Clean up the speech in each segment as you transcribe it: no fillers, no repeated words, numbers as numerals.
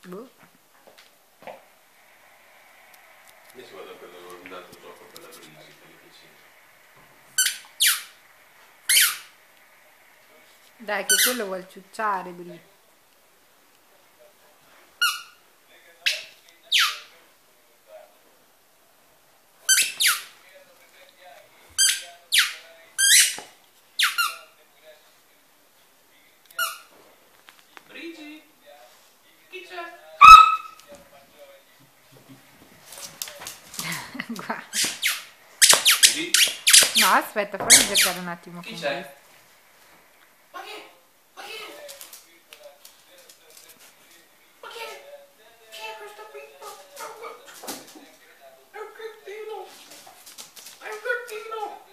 Boh. Adesso vado a prendere un altro gioco per la Brisi, quelli che c'è. Dai, che quello vuol ciucciare, Bri. Brigi? Chi c'è? Guarda. Brigi? No, aspetta, fammi giocare un attimo Chi con c'è? questo. Ma che? Ma che? Ma che? Chi è questo qui? È un gattino! È un gattino!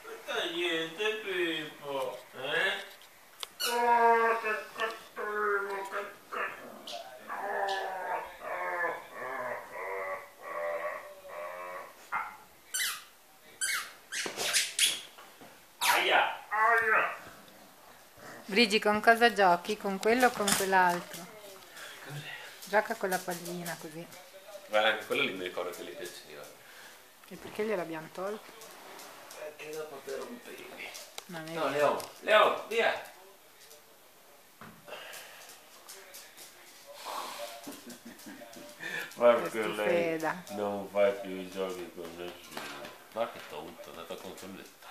Non fa niente, Pippo, eh? Oh, che cattivo, che Aia! Aia! Brigi, con cosa giochi? Con quello o con quell'altro? Cos'è? Gioca con la pallina così. Guarda, anche quello lì mi ricordo che gli piaceva. E perché gliel'abbiamo tolto? Perché dopo te rompevi. Non è No, vero. Leone, via! Che Proprio lei stupida. non fa più i giochi con nessuno. Ma che tonto, è andato a controllare.